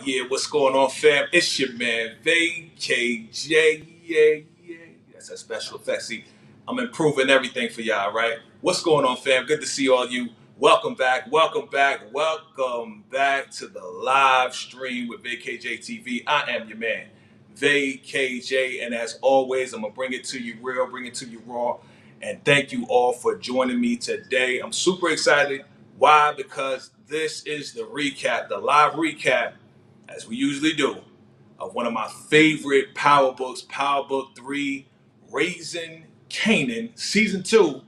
Yeah, what's going on, fam? It's your man, VACAY-JTV. Yeah. That's a special effect. See, I'm improving everything for y'all, right? What's going on, fam? Good to see all you. Welcome back, welcome back, welcome back to the live stream with VACAY-JTV. I am your man, VACAY-J, and as always, I'm gonna bring it to you real, bring it to you raw, and thank you all for joining me today. I'm super excited. Why? Because this is the recap, the live recap, as we usually do, of one of my favorite power books, Power Book 3, Raising Kanan, Season 2.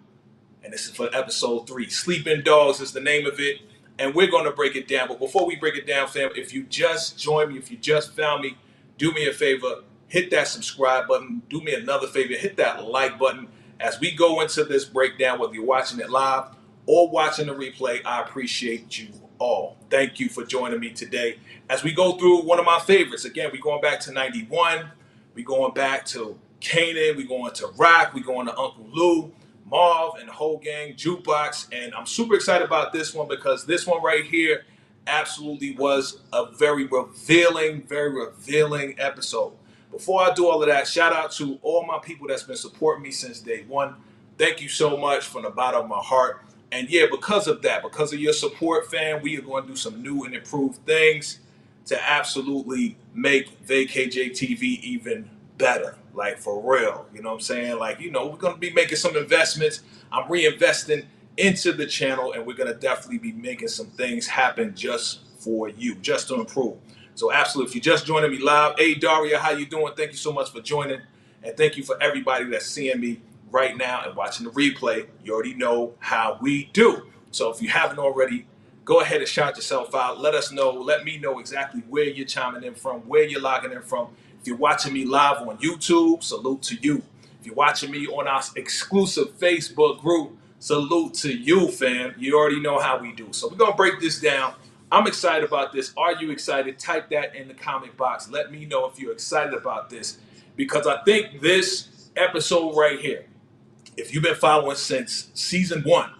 And this is for episode 3. Sleeping Dogs is the name of it. And we're going to break it down. But before we break it down, fam, if you just joined me, if you just found me, do me a favor, hit that subscribe button. Do me another favor, hit that like button. As we go into this breakdown, whether you're watching it live or watching the replay, I appreciate you all. Thank you for joining me today. As we go through one of my favorites, again, we're going back to 91. We're going back to Kanan. We're going to Rock. We're going to Uncle Lou, Marv, and the whole gang, Jukebox. And I'm super excited about this one because this one right here absolutely was a very revealing episode. Before I do all of that, shout out to all my people that's been supporting me since day one. Thank you so much from the bottom of my heart. And yeah, because of that, because of your support, fam, we are going to do some new and improved things to absolutely make VACAY-JTV even better. Like, for real. You know what I'm saying? Like, we're going to be making some investments. I'm reinvesting into the channel, and we're going to definitely be making some things happen just for you, just to improve. So absolutely, if you're just joining me live, hey Daria, how you doing? Thank you so much for joining, and thank you for everybody that's seeing me right now and watching the replay. You already know how we do. So if you haven't already, go ahead and shout yourself out. Let us know. Let me know exactly where you're chiming in from, where you're logging in from. If you're watching me live on YouTube, salute to you. If you're watching me on our exclusive Facebook group, salute to you, fam. You already know how we do. So we're going to break this down. I'm excited about this. Are you excited? Type that in the comment box. Let me know if you're excited about this, because I think this episode right here, if you've been following since season 1,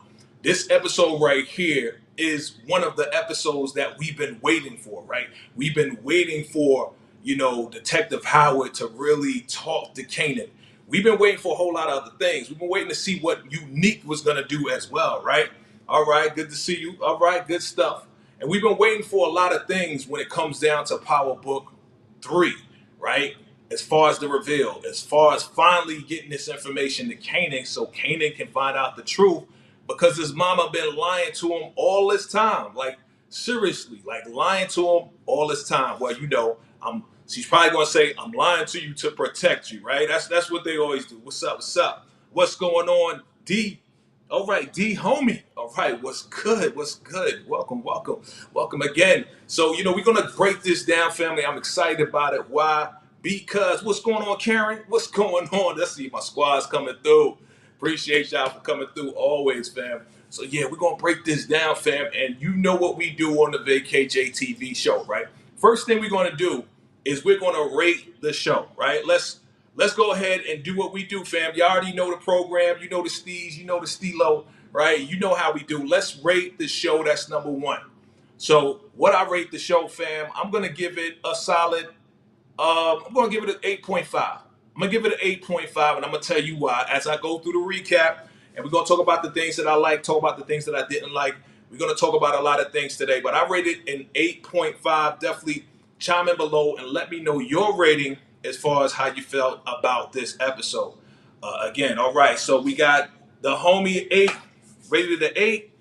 this episode right here is one of the episodes that we've been waiting for, right? We've been waiting for, Detective Howard to really talk to Kanan. We've been waiting for a whole lot of other things. We've been waiting to see what Unique was going to do as well, right? All right, good to see you. All right, good stuff. And we've been waiting for a lot of things when it comes down to Power Book 3, right? As far as the reveal, as far as finally getting this information to Kanan so Kanan can find out the truth, because his mama been lying to him all this time. Like, seriously, like lying to him all this time. Well, she's probably gonna say, I'm lying to you to protect you, right? That's what they always do. What's up? What's up? What's going on, D? All right, D homie. All right, what's good? What's good? Welcome, welcome, welcome again. So, we're gonna break this down, family. I'm excited about it. Why? Because what's going on, Karen? What's going on? Let's see, my squad's coming through. Appreciate y'all for coming through always, fam. So yeah, we're gonna break this down, fam. And you know what we do on the VACAY-JTV show, right? First thing we're gonna do is we're gonna rate the show, right? Let's go ahead and do what we do, fam. You already know the program, you know the steez, you know the stilo, right? You know how we do. Let's rate the show. That's number 1. So what I rate the show, fam, I'm gonna give it a solid. I'm gonna give it an 8.5. I'm gonna give it an 8.5, and I'm gonna tell you why as I go through the recap. And we're gonna talk about the things that I like, talk about the things that I didn't like. We're gonna talk about a lot of things today, but I rated an 8.5. Definitely chime in below and let me know your rating as far as how you felt about this episode. Again, all right. So we got the homie 8, rated an 8.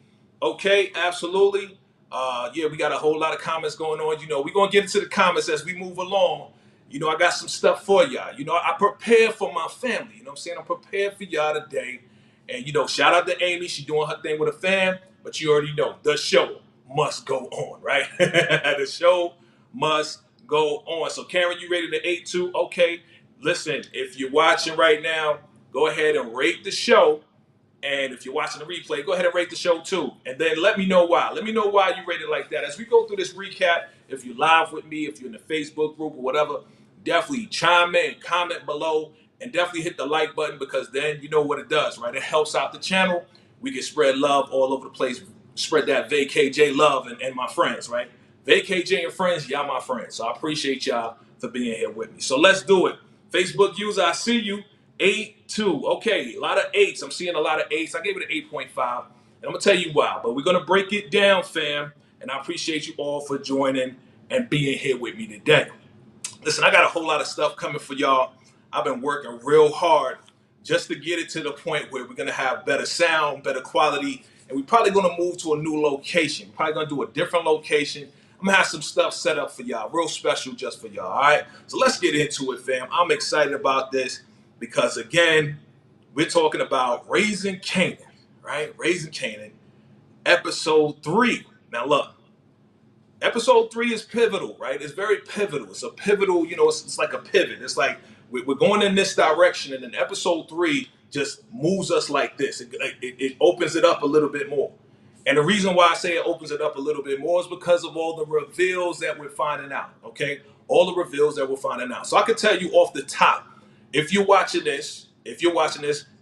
Okay, absolutely. Yeah, we got a whole lot of comments going on. We're gonna get into the comments as we move along. I got some stuff for y'all. I prepare for my family. You know what I'm saying? I'm prepared for y'all today. And, shout out to Amy. She doing her thing with a fan. But you already know, the show must go on, right? The show must go on. So, Karen, you rated an 8 too? Okay. Listen, if you're watching right now, go ahead and rate the show. And if you're watching the replay, go ahead and rate the show too. And then let me know why. Let me know why you rate it like that. As we go through this recap, if you're live with me, if you're in the Facebook group or whatever, definitely chime in, comment below, and definitely hit the like button, because then you know what it does, right? It helps out the channel. We can spread love all over the place. Spread that VACAY-J love and my friends, right? VACAY-J and friends, y'all my friends. So I appreciate y'all for being here with me. So let's do it. Facebook user, I see you. 8-2. Okay, a lot of eights. I'm seeing a lot of eights. I gave it an 8.5. And I'm going to tell you why. But we're going to break it down, fam. And I appreciate you all for joining and being here with me today. Listen, I got a whole lot of stuff coming for y'all. I've been working real hard just to get it to the point where we're going to have better sound, better quality, and we're probably going to move to a new location. We're probably going to do a different location. I'm going to have some stuff set up for y'all, real special just for y'all, all right? So let's get into it, fam. I'm excited about this because, again, we're talking about Raising Kanan, right? Raising Kanan, episode 3. Now, look. Episode 3 is pivotal, right? It's very pivotal. It's a pivotal, it's like a pivot. It's like we're going in this direction, and then episode 3 just moves us like this. It opens it up a little bit more. And the reason why I say it opens it up a little bit more is because of all the reveals that we're finding out, okay? All the reveals that we're finding out. So I can tell you off the top, if you're watching this,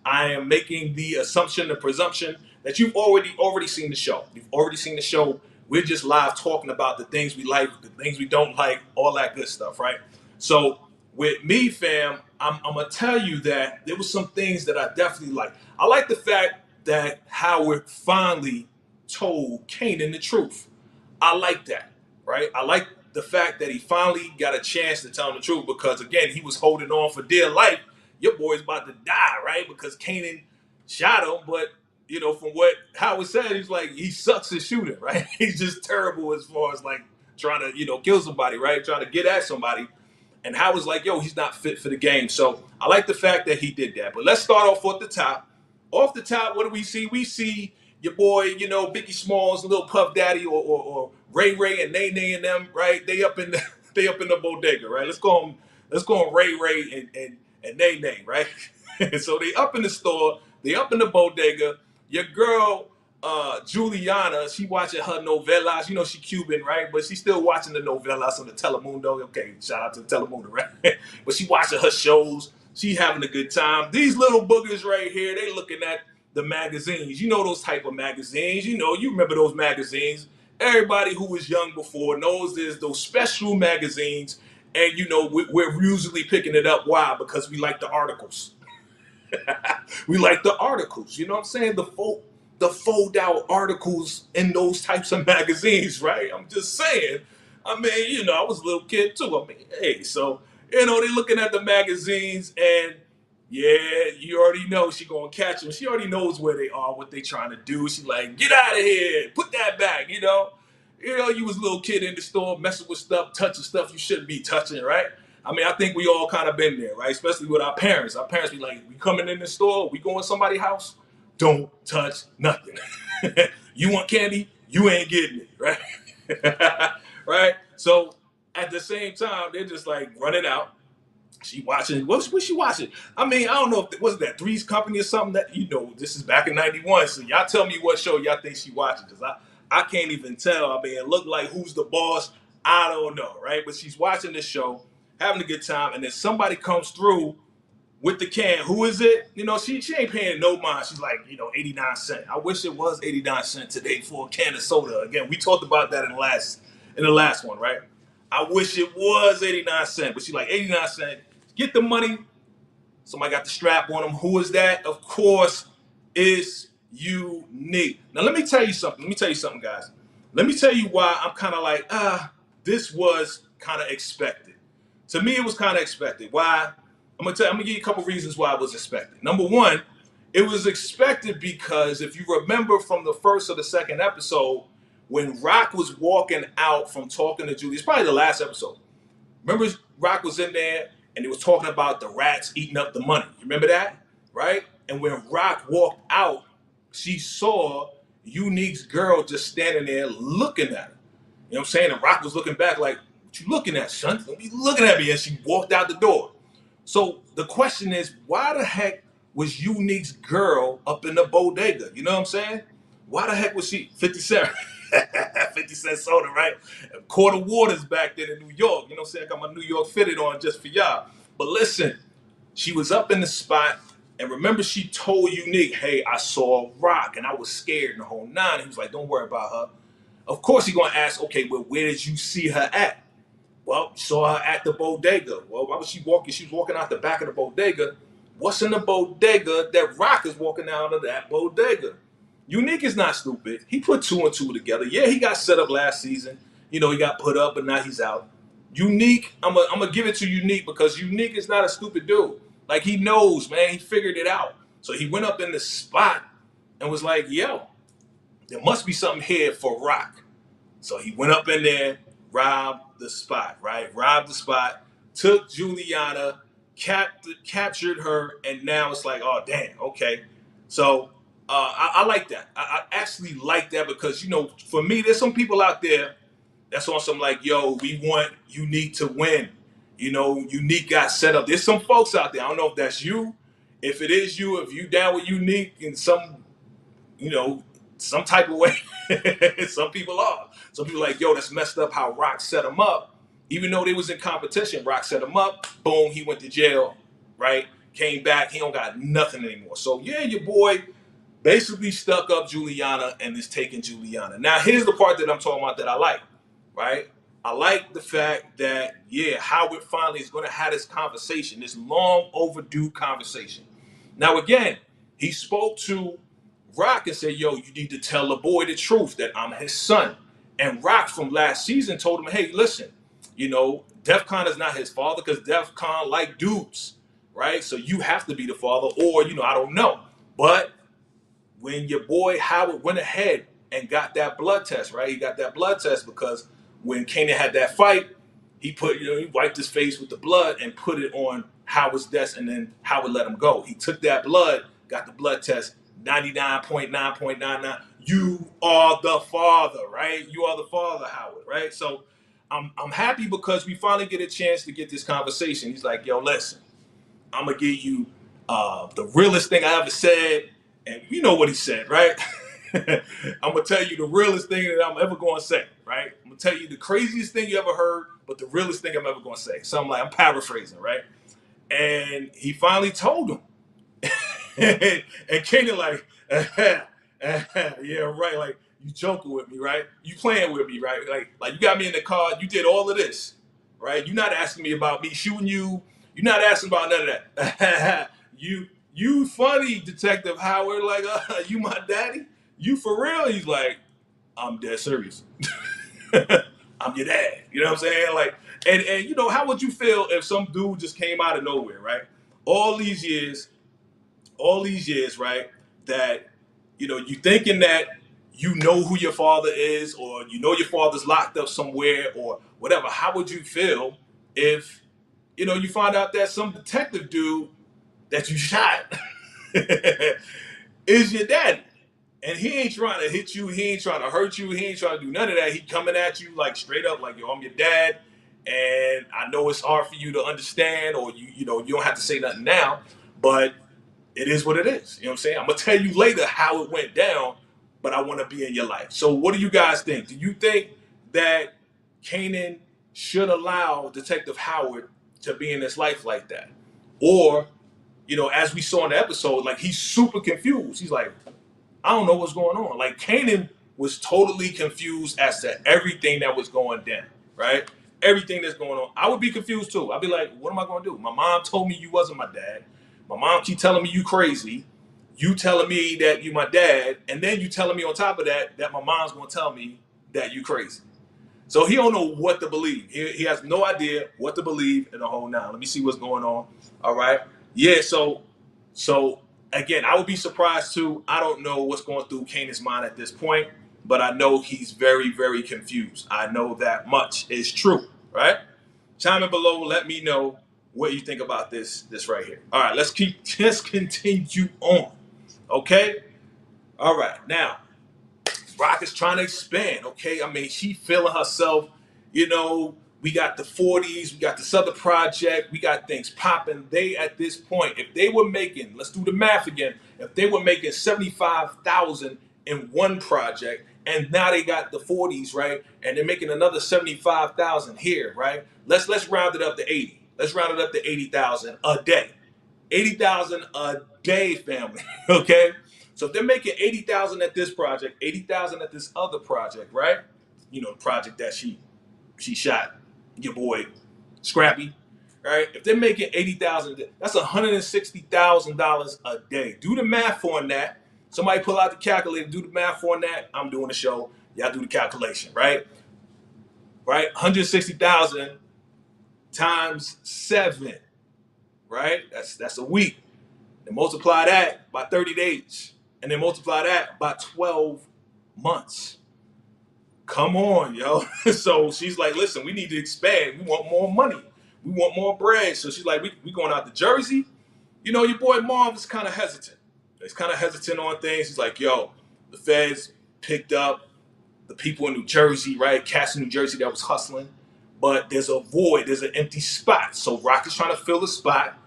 I am making the assumption, the presumption that you've already seen the show. You've already seen the show. We're just live talking about the things we like, the things we don't like, all that good stuff, right? So with me, fam, I'm going to tell you that there was some things that I definitely like. I like the fact that Howard finally told Kanan the truth. I like that, right? I like the fact that he finally got a chance to tell him the truth because, again, he was holding on for dear life. Your boy's about to die, right? Because Kanan shot him, but from what Howard said, he's like, he sucks at shooting, right? He's just terrible as far as like trying to, kill somebody, right? Trying to get at somebody. And Howard's like, yo, he's not fit for the game. So I like the fact that he did that. But let's start off at the top. Off the top, what do we see? We see your boy, Biggie Smalls, Lil Puff Daddy, or Ray Ray and Nay Nay and them, right? They up in the bodega, right? Let's go on Ray Ray and Nay Nay, right? So they up in the store, they up in the bodega. Your girl, Juliana, she watching her novelas. She Cuban, right? But she's still watching the novelas on the Telemundo. Okay, shout out to the Telemundo, right? But she watching her shows. She having a good time. These little boogers right here, they looking at the magazines. Those type of magazines. You remember those magazines. Everybody who was young before knows there's those special magazines. And, we're usually picking it up. Why? Because we like the articles. We like the articles, you know what I'm saying? The fold out articles in those types of magazines, right? I'm just saying. I mean, I was a little kid too. I mean, hey, so, they looking at the magazines and yeah, you already know she gonna catch them. She already knows where they are, what they trying to do. She like, get out of here, put that back, you was a little kid in the store messing with stuff, touching stuff you shouldn't be touching, right? I mean, I think we all kind of been there, right? Especially with our parents. Our parents be like, we coming in the store, we going to somebody's house, don't touch nothing. You want candy, you ain't getting it, right? Right? So at the same time, they're just like running out. She watching, what's she watching? I mean, I don't know if, was that Three's Company or something that, this is back in 91. So y'all tell me what show y'all think she watching, because I can't even tell. I mean, it looked like Who's the Boss? I don't know, right? But she's watching this show, having a good time, and then somebody comes through with the can. Who is it? She ain't paying no mind. She's like, 89 cents. I wish it was 89 cents today for a can of soda. Again, we talked about that in the last one, right? I wish it was 89 cents, but she's like, 89 cents. Get the money. Somebody got the strap on them. Who is that? Of course, it's Unique. Now, let me tell you something. Guys. Let me tell you why I'm kind of like, this was kind of expected. To me, it was kind of expected. Why? I'm gonna give you a couple reasons why it was expected. Number one, it was expected because if you remember from the first or the second episode, when Rock was walking out from talking to Julie, it's probably the last episode. Remember, Rock was in there and he was talking about the rats eating up the money. You remember that? Right? And when Rock walked out, she saw Unique's girl just standing there looking at her. You know what I'm saying? And Rock was looking back like, what you looking at, son? Don't be looking at me. And she walked out the door. So the question is, why the heck was Unique's girl up in the bodega? You know what I'm saying? Why the heck was she 57? 50 cent soda, right? A quart of water's back there in New York. You know what I'm saying? I got my New York fitted on just for y'all. But listen, she was up in the spot. And remember, she told Unique, hey, I saw Rock and I was scared in the whole nine. He was like, don't worry about her. Of course, he's gonna ask, okay, well, where did you see her at? Well, you saw her at the bodega. Well, why was she walking? She was walking out the back of the bodega. What's in the bodega that Rock is walking out of that bodega? Unique is not stupid. He put two and two together. Yeah, he got set up last season. You know, he got put up, but now he's out. Unique, I'm gonna give it to Unique because Unique is not a stupid dude. Like he knows, man. He figured it out. So he went up in the spot and was like, "Yo, there must be something here for Rock." So he went up in there, robbed the spot, right? Robbed the spot, took Juliana, captured her, and now it's like, oh damn, okay. So I like that. I actually like that because for me, there's some people out there that's on some like, yo, we want Unique to win. Unique got set up. There's some folks out there. I don't know if that's you. If it is you, if you down with Unique in you know, some type of way. Some people are. Some people are like, yo, that's messed up how Rock set him up. Even though they was in competition, Rock set him up. Boom, he went to jail, right? Came back, he don't got nothing anymore. So yeah, your boy basically stuck up Juliana and is taking Juliana. Now here's the part that I'm talking about that I like, right? I like the fact that, yeah, Howard finally is going to have this conversation, this long overdue conversation. Now again, he spoke to Rock and said, yo, you need to tell the boy the truth that I'm his son. And Rock from last season told him, hey, listen, Def Con is not his father because Def Con like dudes, right? So you have to be the father or, I don't know. But when your boy Howard went ahead and got that blood test, right? He got that blood test because when Kanan had that fight, he wiped his face with the blood and put it on Howard's desk, and then Howard let him go. He took that blood, got the blood test, 99.9.99. You are the father, right? You are the father, Howard, right? So I'm happy because we finally get a chance to get this conversation. He's like, yo, listen, I'm gonna give you the realest thing I ever said, and you know what he said, right? I'm gonna tell you the realest thing that I'm ever gonna say, right? I'm gonna tell you the craziest thing you ever heard, but the realest thing I'm ever gonna say. So I'm paraphrasing, right? And he finally told him, and Kanan like, yeah, right. Like you joking with me, right? You playing with me, right? Like you got me in the car. You did all of this, right? You're not asking me about me shooting you. You're not asking about none of that. you funny, Detective Howard. Like you my daddy. You for real? He's like, I'm dead serious. I'm your dad. You know what I'm saying? Like, and how would you feel if some dude just came out of nowhere, right? All these years, right? That you thinking that you know who your father is, or your father's locked up somewhere, or whatever. How would you feel if you find out that some detective dude that you shot is your daddy? And he ain't trying to hit you. He ain't trying to hurt you. He ain't trying to do none of that. He coming at you like straight up, like, yo, I'm your dad. And I know it's hard for you to understand, or you don't have to say nothing now, but it is what it is. You know what I'm saying? I'm gonna tell you later how it went down, but I want to be in your life. So what do you guys think? Do you think that Kanan should allow Detective Howard to be in his life like that? Or, as we saw in the episode, like he's super confused. He's like, I don't know what's going on. Like Kanan was totally confused as to everything that was going down, right? Everything that's going on. I would be confused too. I'd be like, what am I going to do? My mom told me you wasn't my dad. My mom keep telling me you crazy. You telling me that you my dad, and then you telling me on top of that my mom's going to tell me that you crazy. So he don't know what to believe. He has no idea what to believe in the whole now. Let me see what's going on. All right. Yeah. So again, I would be surprised too. I don't know what's going through Kanan's mind at this point, but I know he's very, very confused. I know that much is true, right? Chime in below. Let me know what you think about this right here. All right, let's continue on. Okay. All right. Now, Rock is trying to expand. Okay. I mean, she feeling herself. We got the 40s, we got this other project, we got things popping. They at this point, if they were making, let's do the math again, if they were making 75,000 in one project, and now they got the 40s, right? And they're making another 75,000 here, right? Let's round it up to 80. Let's round it up to 80,000 a day. 80,000 a day, family. Okay? So if they're making 80,000 at this project, 80,000 at this other project, right? the project that she shot your boy Scrappy, right? If they're making 80,000, that's $160,000 a day. Do the math on that. Somebody pull out the calculator, do the math on that. I'm doing the show. Y'all do the calculation, right? Right? 160,000 times 7, right? That's a week. And multiply that by 30 days. And then multiply that by 12 months. Come on, yo. So she's like, listen, we need to expand. We want more money. We want more bread. So she's like, we going out to Jersey. Your boy Marv is kind of hesitant. He's kind of hesitant on things. He's like, yo, the feds picked up the people in New Jersey, right? Cats in New Jersey that was hustling. But there's a void. There's an empty spot. So Rock is trying to fill the spot,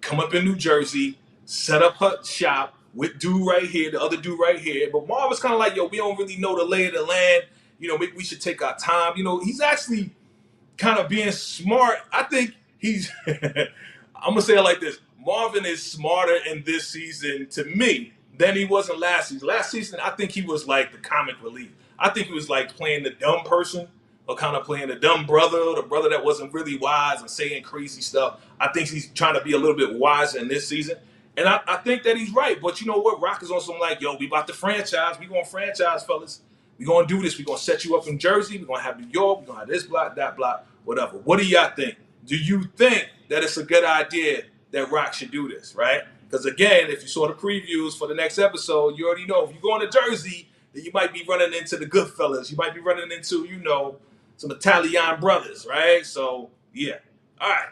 come up in New Jersey, set up her shop with dude right here, the other dude right here. But Marv is kind of like, yo, we don't really know the lay of the land. Maybe we should take our time. He's actually kind of being smart. I think he's, I'm going to say it like this. Marvin is smarter in this season, to me, than he was in last season. Last season, I think he was like the comic relief. I think he was like playing the dumb person, or kind of playing the dumb brother, or the brother that wasn't really wise and saying crazy stuff. I think he's trying to be a little bit wiser in this season. And I think that he's right. But you know what? Rock is on some like, yo, we about to franchise. We going to franchise, fellas. We going to do this. We going to set you up in Jersey. We going to have New York. We going to have this block, that block, whatever. What do y'all think? Do you think that it's a good idea that Rock should do this, right? Because again, if you saw the previews for the next episode, you already know if you're going to Jersey, then you might be running into the Goodfellas. You might be running into, some Italian brothers, right? So, yeah. All right.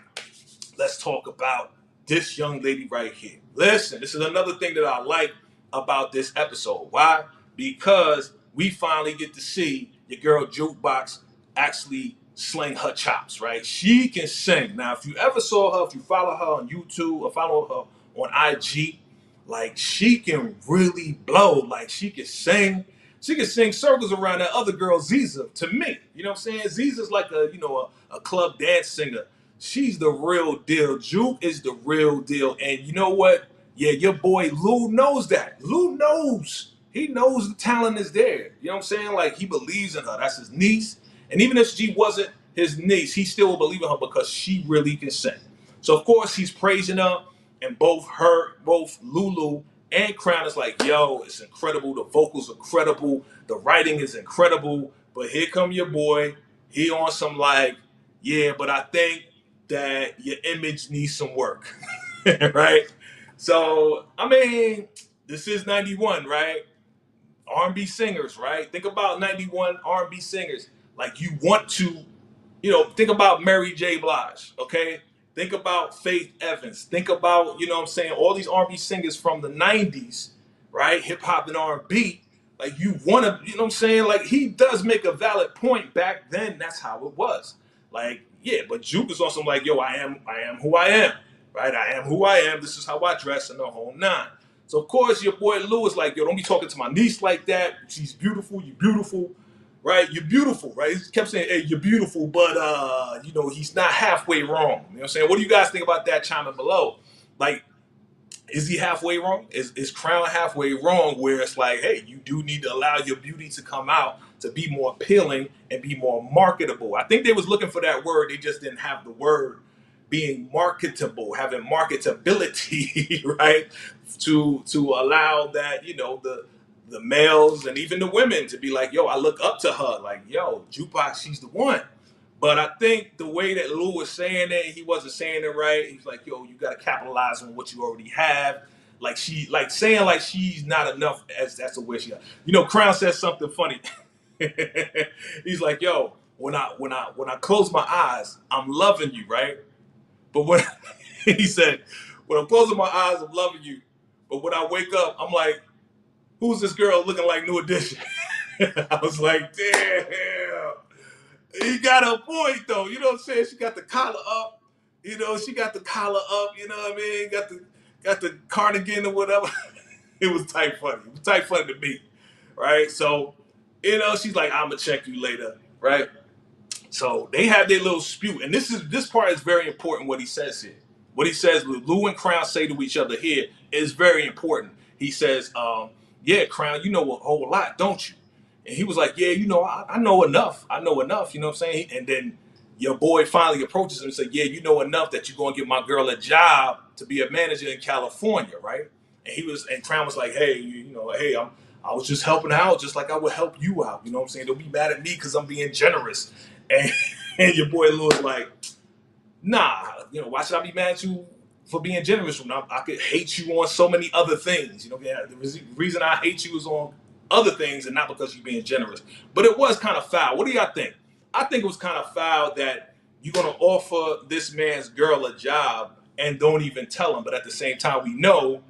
Let's talk about this young lady right here. Listen, this is another thing that I like about this episode. Why? Because we finally get to see your girl Jukebox actually sling her chops, right? She can sing. Now, if you ever saw her, if you follow her on YouTube or follow her on IG, like she can really blow. Like she can sing. She can sing circles around that other girl, Ziza, to me. You know what I'm saying? Ziza's like a club dance singer. She's the real deal. Juke is the real deal. And you know what? Yeah, your boy Lou knows that. Lou knows. He knows the talent is there. You know what I'm saying? Like he believes in her. That's his niece. And even if she wasn't his niece, he still will believe in her because she really can sing. So of course he's praising her, and both Lulu and Crown is like, yo, it's incredible. The vocals are credible. The writing is incredible. But here come your boy. He on some like, yeah, but I think that your image needs some work, right? So, I mean, this is 91, right? R&B singers, right? Think about 91 R&B singers. Like you want to, think about Mary J. Blige, okay? Think about Faith Evans. Think about, all these R&B singers from the 90s, right? Hip hop and R&B. Like you want to, Like he does make a valid point. Back then, that's how it was. Like, yeah, but Juke is on some like, yo, I am who I am, right? I am who I am. This is how I dress and the whole nine. So of course your boy Lou is like, yo, don't be talking to my niece like that. She's beautiful. You beautiful, right? You're beautiful, right? He kept saying, hey, you're beautiful, but he's not halfway wrong. You know what I'm saying? What do you guys think about that? Chime in below. Like, is he halfway wrong? Is Crown halfway wrong where it's like, hey, you do need to allow your beauty to come out to be more appealing and be more marketable? I think they was looking for that word. They just didn't have the word being marketable, having marketability, right? To allow that, the males and even the women to be like, yo, I look up to her. Like, yo, Jukebox, she's the one. But I think the way that Lou was saying it, he wasn't saying it right. He's like, yo, you got to capitalize on what you already have. Like saying like she's not enough as that's the way she. Crown says something funny. He's like, yo, when I close my eyes, I'm loving you, right? But when he said, when I'm closing my eyes, I'm loving you. But when I wake up, I'm like, who's this girl looking like New Edition? I was like, damn. He got a point though. You know what I'm saying? She got the collar up. She got the collar up. You know what I mean? Got the cardigan or whatever. It was tight funny. It was tight funny to me, right? So, she's like, I'ma check you later, right? So they have their little spew, and this part is very important. What he says here, what he says, Lou and Crown say to each other here is very important. He says, "Yeah, Crown, you know a whole lot, don't you?" And he was like, yeah, I know enough. I know enough, you know what I'm saying? And then your boy finally approaches him and said, yeah, you know enough that you're going to give my girl a job to be a manager in California, right? And Crown was like, hey, hey, I was just helping out just like I would help you out. You know what I'm saying? Don't be mad at me because I'm being generous. And, and your boy Lou was like, nah, why should I be mad at you for being generous? When I could hate you on so many other things. The reason I hate you is on other things and not because you're being generous. But it was kind of foul. What do y'all think? I think it was kind of foul that you're going to offer this man's girl a job and don't even tell him. But at the same time, we know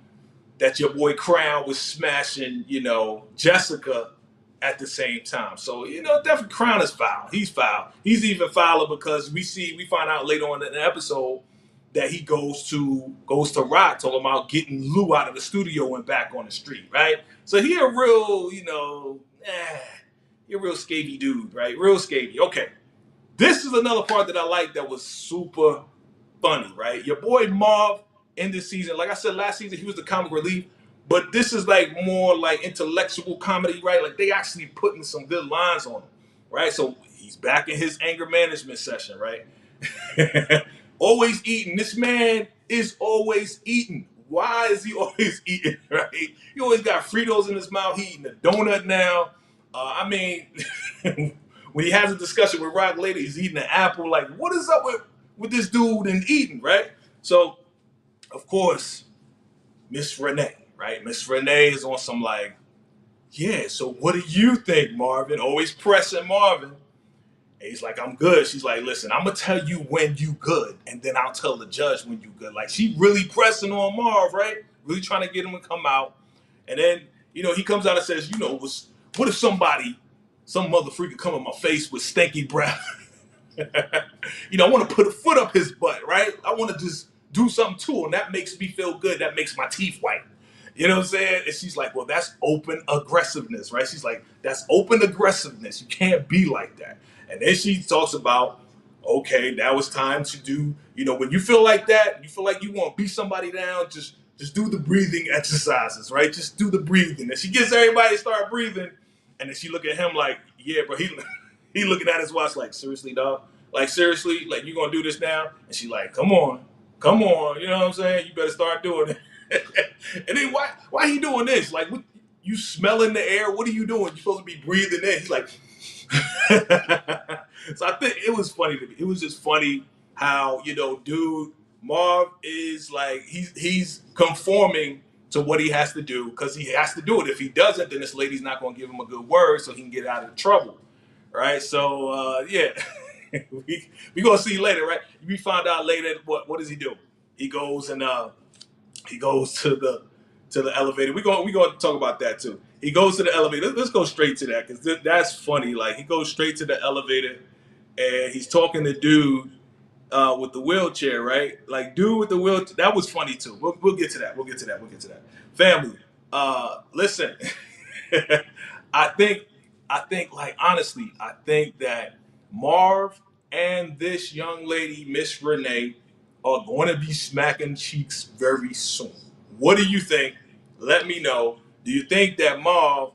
that your boy Crown was smashing, Jessica at the same time. So, definitely Crown is foul. He's foul. He's even fouler because we find out later on in the episode that he goes to Rock talking about getting Lou out of the studio and back on the street, right? So he a real, he a real scabby dude, right? Real scabby. Okay. This is another part that I like that was super funny, right? Your boy Marv in this season, like I said last season, he was the comic relief, but this is like more like intellectual comedy, right? Like they actually putting some good lines on him, right? So he's back in his anger management session, right? Always eating. This man is always eating. Why is he always eating, right? He always got Fritos in his mouth. He eating a donut now. When he has a discussion with Rock later, he's eating an apple. Like, what is up with this dude and eating, right? So, of course, Miss Renee, right? Miss Renee is on some like, yeah, so what do you think, Marvin? Always pressing Marvin. And he's like, I'm good. She's like, listen, I'm going to tell you when you good, and then I'll tell the judge when you good. Like, she really pressing on Marv, right? Really trying to get him to come out. And then, he comes out and says, what if some mother freaker come in my face with stinky breath? I want to put a foot up his butt, right? I want to just do something to him. That makes me feel good. That makes my teeth white. You know what I'm saying? And she's like, well, that's open aggressiveness, right? She's like, that's open aggressiveness. You can't be like that. And then she talks about, okay, now it's time to do, when you feel like that, you feel like you want to beat somebody down, just do the breathing exercises, right? Just do the breathing. And she gets everybody to start breathing. And then she look at him like, yeah, bro, he looking at his watch like, seriously, dog? Like, seriously? Like, you gonna do this now? And she like, come on. You know what I'm saying? You better start doing it. And then why he doing this? Like, what, you smelling the air? What are you doing? You're supposed to be breathing in. He's like, so I think it was funny to me. It was just funny how, dude, Marv is like, he's conforming to what he has to do because he has to do it. If he doesn't, then this lady's not going to give him a good word so he can get out of trouble, right? So, yeah, we going to see later, right? We find out later what does he do? He goes and he goes to the elevator. We're going to talk about that too. He goes to the elevator. Let's go straight to that because that's funny. Like, he goes straight to the elevator and he's talking to dude with the wheelchair, right? Like, dude with the wheelchair. That was funny too. We'll get to that. We'll get to that. Family, listen. I think, like, honestly, I think that Marv and this young lady, Miss Renee, are going to be smacking cheeks very soon. What do you think? Let me know. Do you think that Marv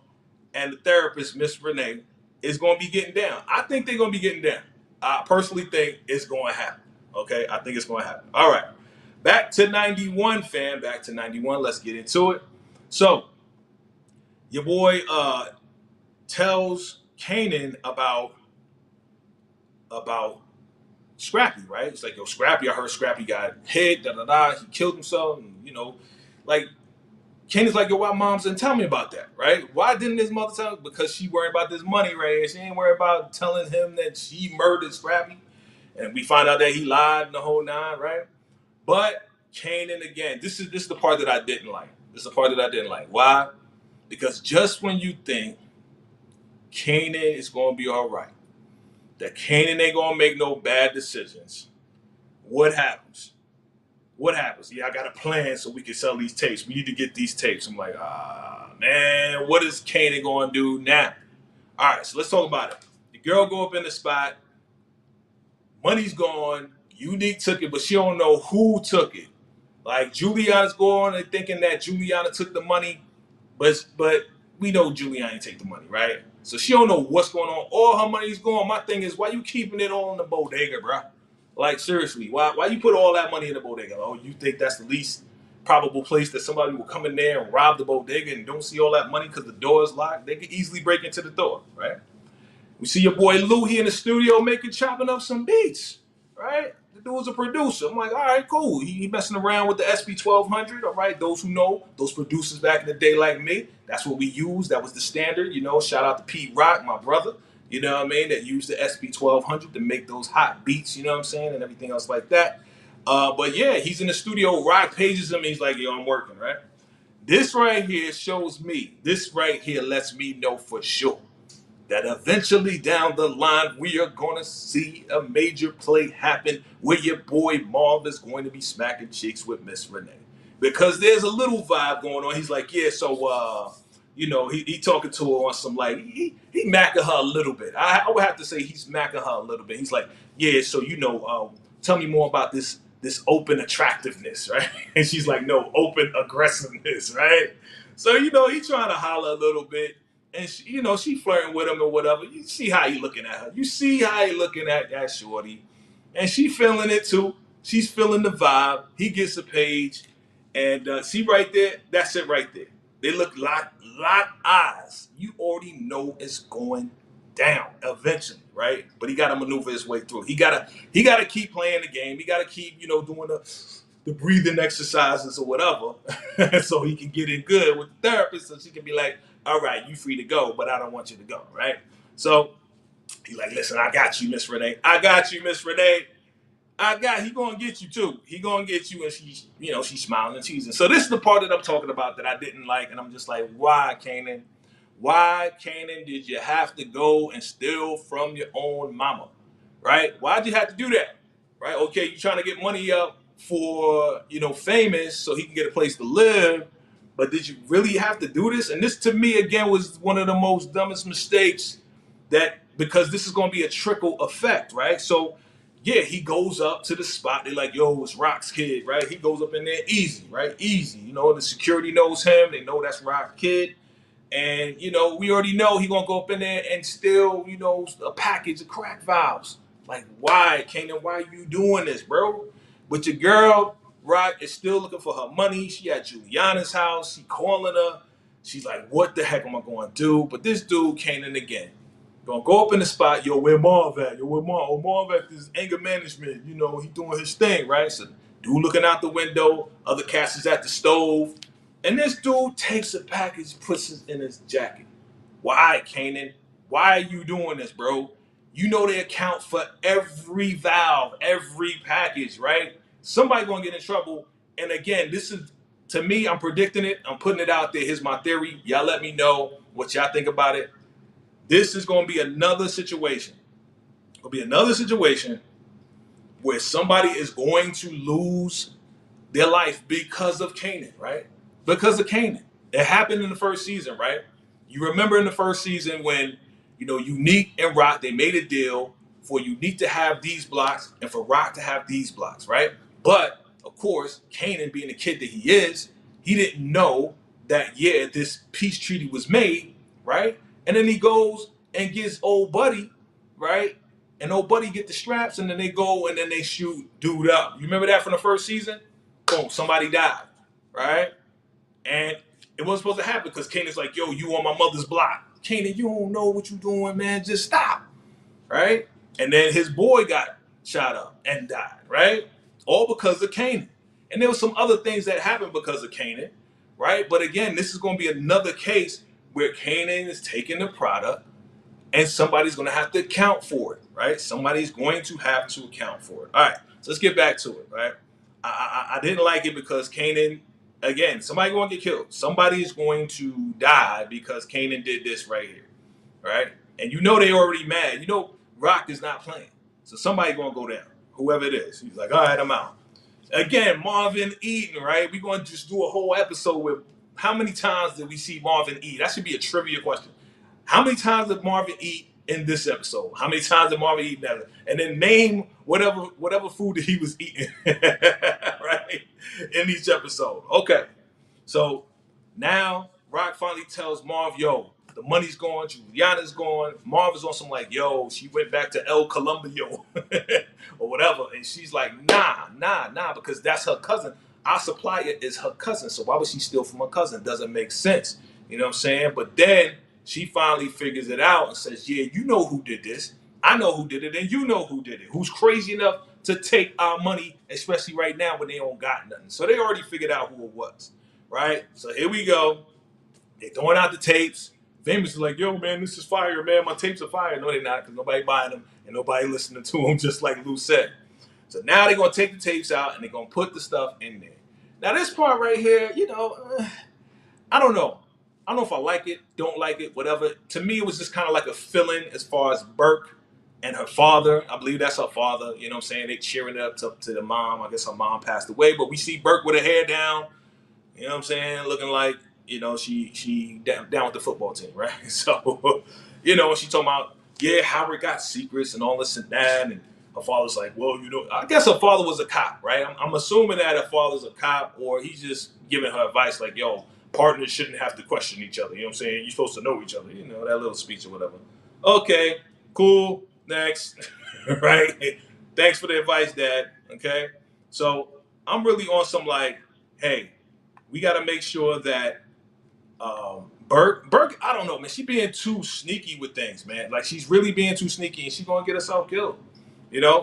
and the therapist, Miss Renee, is going to be getting down? I think they're going to be getting down. I personally think it's going to happen. Okay? I think it's going to happen. All right. Back to 91, fam. Back to 91. Let's get into it. So, your boy tells Kanan about Scrappy, right? It's like, yo, Scrappy, I heard Scrappy got hit, he killed himself, and, like, Kanan's like, yo, why moms didn't tell me about that, right? Why didn't his mother tell him? Because she worried about this money, right? She ain't worried about telling him that she murdered Scrappy. And we find out that he lied in the whole nine, right? But Kanan, again, this is the part that I didn't like. Why? Because just when you think Kanan is going to be all right, that Kanan ain't going to make no bad decisions, what happens? Yeah, I got a plan so we can sell these tapes. We need to get these tapes. I'm like, man, what is Kanan going to do now? All right, so let's talk about it. The girl go up in the spot. Money's gone. Unique took it, but she don't know who took it. Like, Juliana's going and thinking that Juliana took the money, but we know Giuliani take the money, right? So she don't know what's going on. All her money's gone. My thing is, why you keeping it all in the bodega, bro? Like seriously, why you put all that money in the bodega? Oh, you think that's the least probable place that somebody will come in there and rob the bodega and don't see all that money because the door is locked? They could easily break into the door, right? We see your boy Lou, he in the studio chopping up some beats, right? The dude's a producer. I'm like, all right, cool. He messing around with the SB 1200, all right? Those who know, those producers back in the day like me, that's what we used. That was the standard, you know. Shout out to Pete Rock, my brother, you know what I mean, that used the SB 1200 to make those hot beats, you know what I'm saying, and everything else like that. But yeah, he's in the studio. Rock pages him. He's like, yo, I'm working, right? This right here shows me, this right here lets me know for sure that eventually down the line we are going to see a major play happen where your boy Marv is going to be smacking chicks with Miss Renee. Because there's a little vibe going on. He's like, yeah, so, you know, he talking to her on some, like, he macking her a little bit. I would have to say he's macking her a little bit. He's like, yeah, so, you know, tell me more about this open attractiveness, right? And she's like, no, open aggressiveness, right? So, you know, he trying to holler a little bit. And she, you know, she flirting with him or whatever. You see how he looking at her. You see how he looking at that shorty, and she feeling it too. She's feeling the vibe. He gets a page, and see right there. That's it right there. They look lock eyes. You already know it's going down eventually, right? But he got to maneuver his way through. He gotta keep playing the game. He got to keep, you know, doing the breathing exercises or whatever, so he can get in good with the therapist, so she can be like, all right, you free to go, but I don't want you to go, right? So he's like, listen, I got you, Miss Renee. I got you, Miss Renee. He gonna get you too. He gonna get you, and she's, you know, she's smiling and teasing. So this is the part that I'm talking about that I didn't like, and I'm just like, why, Kanan? Why, Kanan, did you have to go and steal from your own mama, right? Why'd you have to do that, right? Okay, you trying to get money up for, you know, famous so he can get a place to live, but did you really have to do this? And this, to me, again, was one of the most dumbest mistakes that, because this is going to be a trickle effect, right? So, yeah, he goes up to the spot. They're like, yo, it's Rock's kid, right? He goes up in there easy, right? Easy. You know, the security knows him. They know that's Rock's kid. And, you know, we already know he going to go up in there and steal, you know, a package of crack vials. Like, why, Kanan? Why are you doing this, bro? But your girl, Rock, is still looking for her money. She at Juliana's house. She calling her. She's like, what the heck am I going to do? But this dude, Kanan, again, gonna go up in the spot. Yo, where Marv at? Yo, where Marv? Oh, Marv at this anger management. You know, he doing his thing, right? So dude looking out the window. Other cats is at the stove. And this dude takes a package, puts it in his jacket. Why, Kanan? Why are you doing this, bro? You know they account for every valve, every package, right? Somebody gonna get in trouble. And again, this is, to me, I'm predicting it. I'm putting it out there. Here's my theory. Y'all let me know what y'all think about it. This is gonna be another situation. It'll be another situation where somebody is going to lose their life because of Kanan, right? Because of Kanan. It happened in the first season, right? You remember in the first season when, you know, Unique and Rock, they made a deal for Unique to have these blocks and for Rock to have these blocks, right? But, of course, Kanan, being the kid that he is, he didn't know that, yeah, this peace treaty was made, right? And then he goes and gets old buddy, right? And old buddy get the straps, and then they go and then they shoot dude up. You remember that from the first season? Boom, somebody died, right? And it wasn't supposed to happen because Kanan's like, yo, you on my mother's block. Kanan, you don't know what you doing, man. Just stop, right? And then his boy got shot up and died, right? All because of Kanan. And there was some other things that happened because of Kanan, right? But again, this is going to be another case where Kanan is taking the product and somebody's going to have to account for it, right? Somebody's going to have to account for it. All right, so let's get back to it, right? I didn't like it because Kanan, again, somebody going to get killed. Somebody's going to die because Kanan did this right here, right? And you know they already mad. You know Rock is not playing. So somebody going to go down, whoever it is. He's like, all right, I'm out. Again, Marvin Eden, right? We're going to just do a whole episode with how many times did we see Marvin eat? That should be a trivia question. How many times did Marvin eat in this episode? How many times did Marvin eat that? And then name whatever food that he was eating, right? In each episode. Okay. So now Rock finally tells Marv, yo, the money's gone, Juliana's gone. Marv is on some like, yo, she went back to El Columbio or whatever. And she's like, nah, because that's her cousin. Our supplier is her cousin. So why would she steal from her cousin? Doesn't make sense. You know what I'm saying? But then she finally figures it out and says, yeah, you know who did this. I know who did it, and you know who did it. Who's crazy enough to take our money, especially right now when they don't got nothing. So they already figured out who it was, right? So here we go. They throwing out the tapes. Famous is like, yo, man, this is fire, man. My tapes are fire. No, they're not, because nobody buying them and nobody listening to them, just like Lou said. So now they're going to take the tapes out and they're going to put the stuff in there. Now, this part right here, I don't know. I don't know if I like it, don't like it, whatever. To me, it was just kind of like a fill-in as far as Burke and her father. I believe that's her father. You know what I'm saying? They cheering it up to the mom. I guess her mom passed away. But we see Burke with her hair down. You know what I'm saying? Looking like, she down with the football team, right? So, when she talking about, yeah, Howard got secrets and all this and that. And her father's like, well, I guess her father was a cop, right? I'm assuming that her father's a cop, or he's just giving her advice like, yo, partners shouldn't have to question each other. You know what I'm saying? You're supposed to know each other. That little speech or whatever. Okay, cool. Next. Right? Thanks for the advice, Dad. Okay? So I'm really on some like, hey, we got to make sure that Burke, I don't know, man. She being too sneaky with things, man. Like she's really being too sneaky, and she's gonna get herself killed.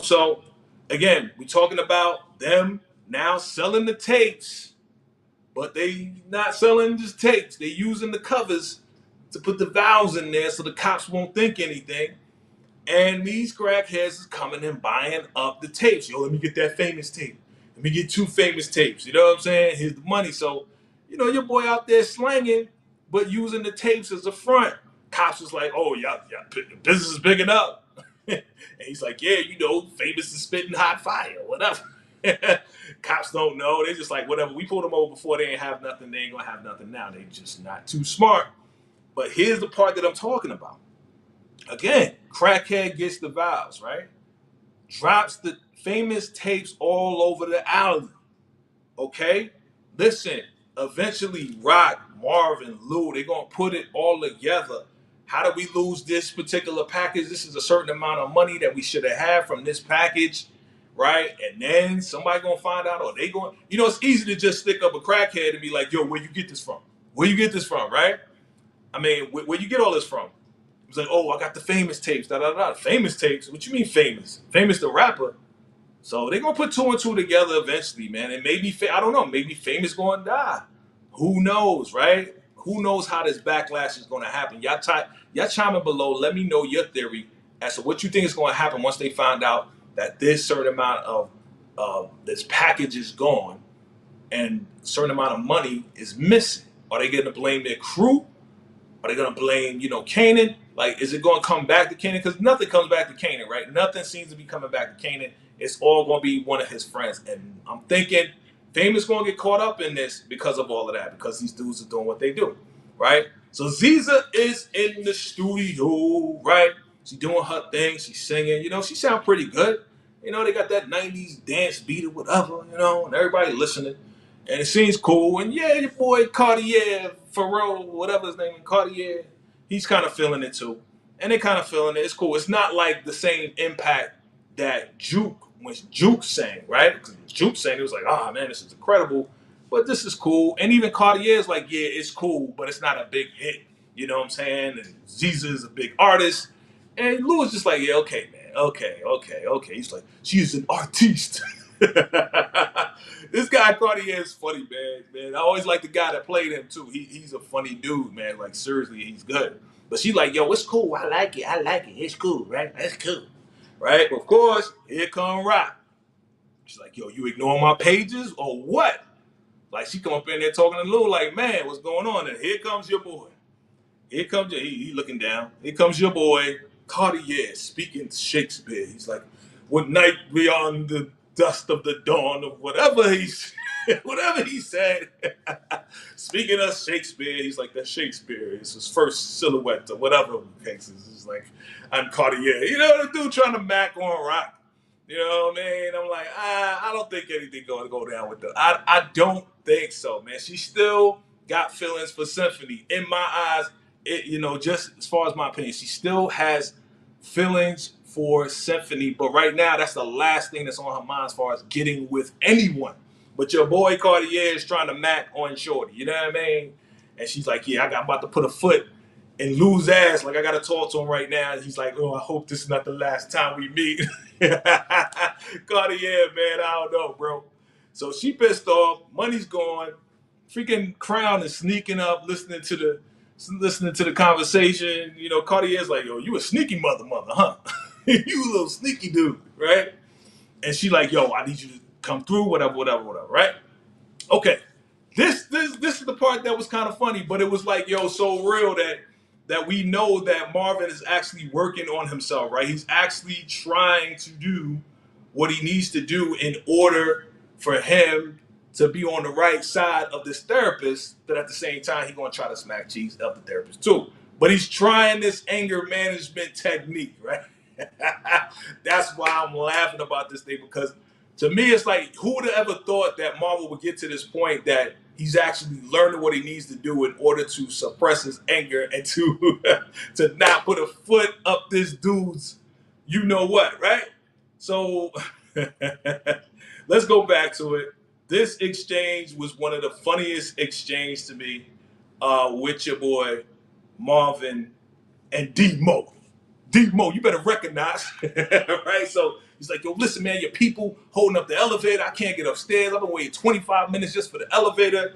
So again, we talking about them now selling the tapes, but they not selling just tapes. They using the covers to put the vowels in there so the cops won't think anything. And these crackheads is coming and buying up the tapes. Yo, let me get that famous tape. Let me get 2 famous tapes. You know what I'm saying? Here's the money. So, your boy out there slanging, but using the tapes as a front. Cops was like, oh, yeah, the business is picking up. And he's like, yeah, famous is spitting hot fire, whatever. Cops don't know. They just like, whatever. We pulled them over before they ain't have nothing. They ain't going to have nothing now. They just not too smart. But here's the part that I'm talking about. Again, crackhead gets the vowels, right? Drops the famous tapes all over the alley. Okay? Listen, eventually Rock, Marvin, Lou, they're going to put it all together. How do we lose this particular package? This is a certain amount of money that we should have had from this package, right? And then somebody going to find out, or they going, it's easy to just stick up a crackhead and be like, yo, where you get this from? Where you get this from, right? I mean, where you get all this from? It's like, oh, I got the famous tapes, Famous tapes? What you mean famous? Famous the rapper. So they're going to put 2 and 2 together eventually, man. And maybe, I don't know, maybe Famous going to die. Who knows, right? Who knows how this backlash is going to happen? Y'all chime in below. Let me know your theory as to what you think is going to happen once they find out that this certain amount of this package is gone and a certain amount of money is missing. Are they going to blame their crew? Are they going to blame, Kanan? Like, is it going to come back to Kanan? Because nothing comes back to Kanan, right? Nothing seems to be coming back to Kanan. It's all going to be one of his friends. And I'm thinking Famous going to get caught up in this because of all of that, because these dudes are doing what they do, right? So Ziza is in the studio, right? She's doing her thing. She's singing. She sounds pretty good. They got that 90s dance beat or whatever, and everybody listening. And it seems cool. And yeah, your boy Cartier, Pharrell, whatever his name is, Cartier, he's kind of feeling it too. And they kind of feeling it. It's cool. It's not like the same impact that when Juke sang, right? Because Juke sang, it was like, man, this is incredible. But this is cool. And even Cartier is like, yeah, it's cool, but it's not a big hit. You know what I'm saying? And Ziza is a big artist. And Lou is just like, yeah, okay, man. Okay. He's like, she's an artiste. This guy Cartier is funny, man. I always like the guy that played him too. He's a funny dude, man. Like seriously, he's good. But she's like, yo, it's cool. I like it. It's cool, right? That's cool, right? Of course, here come Rock. She's like, yo, you ignoring my pages or what? Like she come up in there talking to Lou, like, man, what's going on? And here comes your boy. Here comes he looking down. Here comes your boy Cartier speaking Shakespeare. He's like, what night beyond the dust of the dawn of whatever he said. Speaking of Shakespeare, he's like, that Shakespeare is his first silhouette or whatever the case is. He's like, I'm Cartier. The dude trying to mac on Rock. You know what I mean? I'm like, I don't think anything going to go down with that. I don't think so, man. She's still got feelings for Symphony. In my eyes, just as far as my opinion, she still has feelings for Symphony, but right now that's the last thing that's on her mind as far as getting with anyone. But your boy Cartier is trying to mac on Shorty, you know what I mean? And she's like, yeah, I'm about to put a foot and lose ass. Like, I got to talk to him right now. And he's like, oh, I hope this is not the last time we meet. Cartier, man, I don't know, bro. So she pissed off. Money's gone. Freaking Crown is sneaking up, listening to the conversation. Cartier's like, yo, you a sneaky mother, huh? You a little sneaky dude, right? And she like, yo, I need you to come through, whatever, right? Okay. This is the part that was kind of funny, but it was like, yo, so real that we know that Marvin is actually working on himself, right? He's actually trying to do what he needs to do in order for him to be on the right side of this therapist, but at the same time, he's gonna try to smack cheeks of the therapist too. But he's trying this anger management technique, right? That's why I'm laughing about this thing, because to me, it's like, who would have ever thought that Marvel would get to this point that he's actually learning what he needs to do in order to suppress his anger and to to not put a foot up this dude's you know what, right? So let's go back to it. This exchange was one of the funniest exchanges to me with your boy Marvin and D-Mo. D-Mo, you better recognize, right? So he's like, yo, listen, man, your people holding up the elevator. I can't get upstairs. I've been waiting 25 minutes just for the elevator.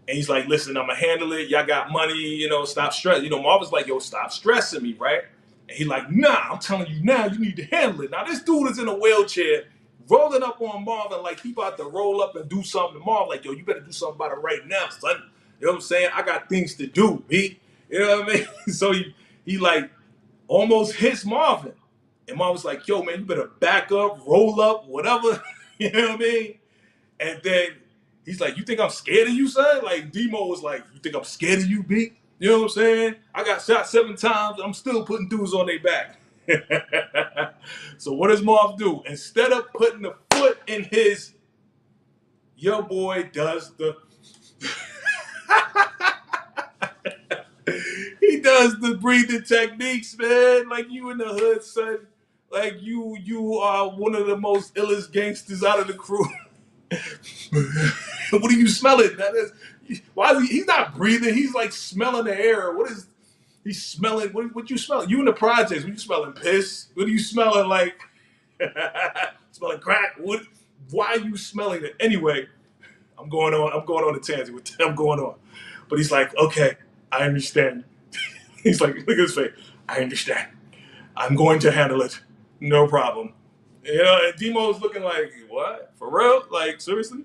And he's like, listen, I'm going to handle it. Y'all got money, stop stressing. Marvin's like, yo, stop stressing me, right? And he's like, nah, I'm telling you now, you need to handle it. Now, this dude is in a wheelchair, rolling up on Marvin like he about to roll up and do something to Marvin. Like, yo, you better do something about it right now, son. You know what I'm saying? I got things to do, B. You know what I mean? So he like almost hits Marvin. And Marvin's like, yo, man, you better back up, roll up, whatever. You know what I mean? And then he's like, you think I'm scared of you, son? Like, Demo was like, you think I'm scared of you, B? You know what I'm saying? I got shot 7 times. I'm still putting dudes on their back. So what does Marv do? Instead of putting the foot in his, your boy does the... He does the breathing techniques, man. Like, you in the hood, son. Like, you are one of the most illest gangsters out of the crew. What are you smelling? That is, why is he's not breathing? He's like smelling the air. What is he's smelling? What you smelling? You in the projects? What you smelling? Piss? What are you smelling like? Smelling crack? What? Why are you smelling it? Anyway, I'm going on a tangent with I'm going on. But he's like, okay, I understand. He's like, look at his face. I understand. I'm going to handle it. No problem. And Demo's looking like, what? For real? Like, seriously?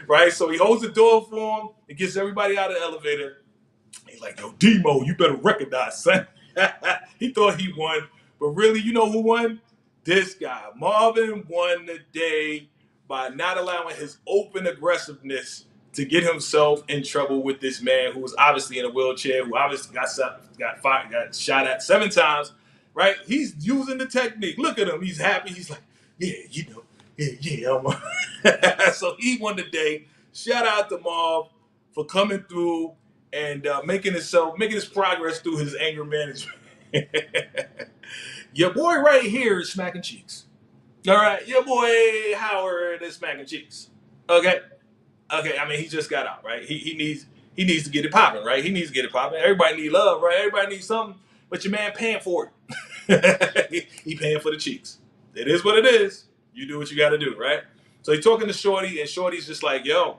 Right? So he holds the door for him. He gets everybody out of the elevator. He's like, yo, Demo, you better recognize, son. He thought he won. But really, you know who won? This guy. Marvin won the day by not allowing his open aggressiveness to get himself in trouble with this man who was obviously in a wheelchair, who obviously got shot at 7 times. Right? He's using the technique. Look at him. He's happy. He's like, yeah. So he won the day. Shout out to Marv for coming through and making his progress through his anger management. Your boy right here is smacking cheeks. All right, your boy Howard is smacking cheeks. Okay. I mean, he just got out, right? He needs to get it popping, right? He needs to get it popping. Everybody need love, right? Everybody needs something, but your man paying for it. He paying for the cheeks. It is what it is. You do what you got to do, right? So he's talking to Shorty, and Shorty's just like, yo.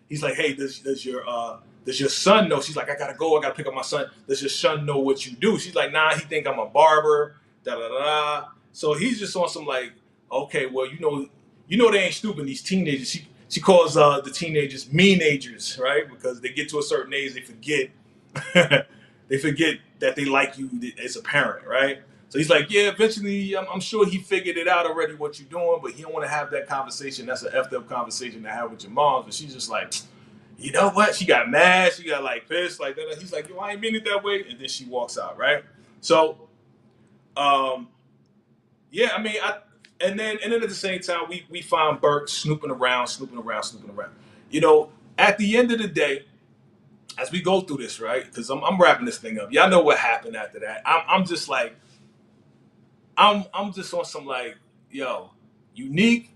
He's like, hey, does your son know? She's like, I gotta go. I gotta pick up my son. Does your son know what you do? She's like, nah, he think I'm a barber. Da da da. So he's just on some like, okay, well, you know they ain't stupid. These teenagers. She calls the teenagers meanagers, right? Because they get to a certain age, they forget they forget that they like you as a parent, right? So he's like, yeah, eventually, I'm sure he figured it out already what you're doing, but he don't want to have that conversation. That's an effed up conversation to have with your mom. And she's just like, you know what? She got mad. She got like pissed, like that. He's like, yo, I ain't mean it that way. And then she walks out, right? So, yeah, I mean, and then at the same time, we find Burke snooping around. You know, At the end of the day, as we go through this, right? Because I'm wrapping this thing up. Y'all know what happened after that. I'm just like, I'm just on some like, yo, Unique.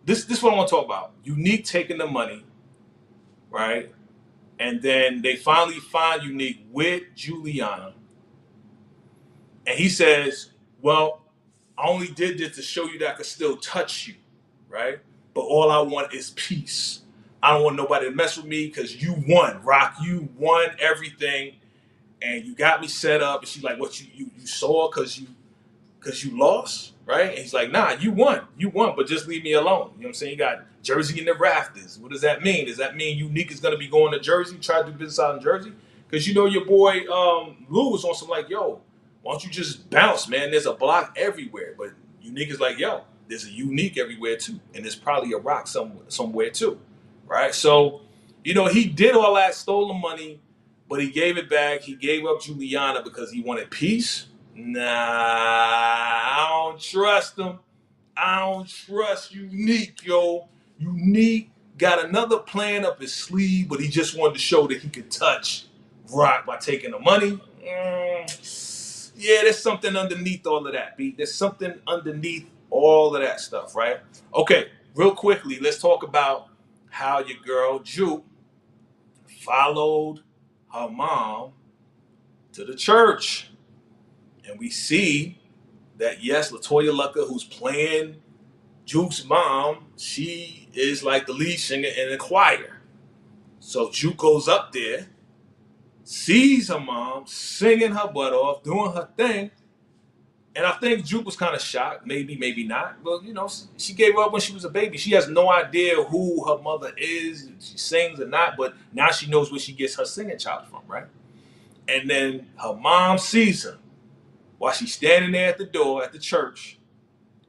This is what I want to talk about. Unique taking the money, right? And then they finally find Unique with Juliana. And he says, well, I only did this to show you that I could still touch you, right? But all I want is peace. I don't want nobody to mess with me because you won, Rock. You won everything, and you got me set up. And she's like, what, you saw because you lost, right? And he's like, nah, you won, but just leave me alone. You know what I'm saying? You got Jersey in the rafters. What does that mean? Does that mean Unique is going to be going to Jersey, try to do business out in Jersey? Because you know your boy Lou was on some like, yo, why don't you just bounce, man? There's a block everywhere. But Unique is like, yo, there's a Unique everywhere too. And there's probably a Rock somewhere too, right? So, you know, he did all that, stole the money, but he gave it back. He gave up Juliana because he wanted peace. Nah, I don't trust him. I don't trust Unique, yo. Unique got another plan up his sleeve, but he just wanted to show that he could touch Rock by taking the money. Yeah, there's something underneath all of that, B. There's something underneath all of that stuff, right? Okay, real quickly, let's talk about how your girl Juke followed her mom to the church. And we see that, yes, LaToya Lucker, who's playing Juke's mom, she is like the lead singer in the choir. So Juke goes up there, sees her mom singing her butt off, doing her thing. And I think Juke was kind of shocked, maybe, maybe not. But, you know, she gave up when she was a baby. She has no idea who her mother is, if she sings or not, but now she knows where she gets her singing chops from, right? And then her mom sees her while she's standing there at the door at the church,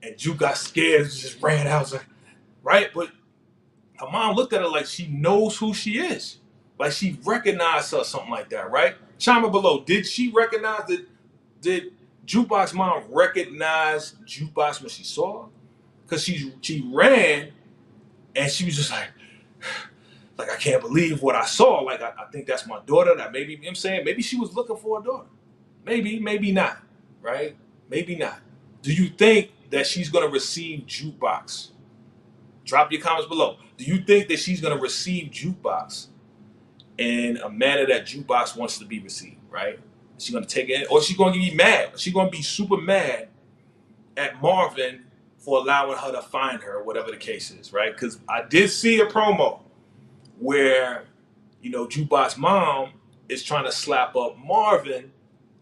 and Juke got scared and just ran out. Like, right? But her mom looked at her like she knows who she is. Like she recognized her, something like that, right? Chime in below. Did she recognize it? Did Jukebox mom recognize Jukebox when she saw her? Because she ran and she was just like, I can't believe what I saw. Like, I think that's my daughter. That maybe, you know what I'm saying? Maybe she was looking for a daughter. Maybe, maybe not, right? Maybe not. Do you think that she's going to receive Jukebox? Drop your comments below. Do you think that she's going to receive Jukebox in a manner that Jukebox wants to be received, right? Is she going to take it in? Or is she going to be mad? Is she going to be super mad at Marvin for allowing her to find her, whatever the case is, right? Because I did see a promo where, you know, Jukebox mom is trying to slap up Marvin.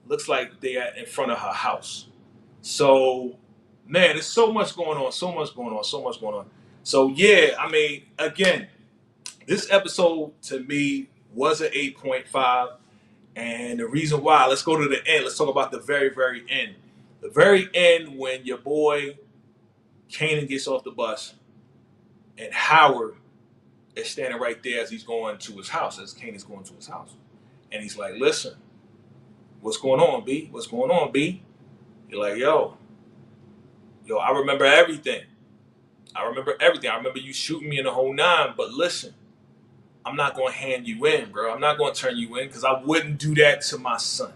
Looks like they are in front of her house. So, man, there's so much going on, so much going on, so much going on. So, yeah, I mean, again, this episode to me was an 8.5. And the reason why, let's go to the end. Let's talk about the very, very end. The very end when your boy Kanan gets off the bus and Howard is standing right there as he's going to his house, as Kanan's going to his house. And he's like, listen, what's going on, B? What's going on, B? You're like, yo, I remember everything. I remember everything. I remember you shooting me in the whole nine, but listen, I'm not going to hand you in, bro. I'm not going to turn you in because I wouldn't do that to my son.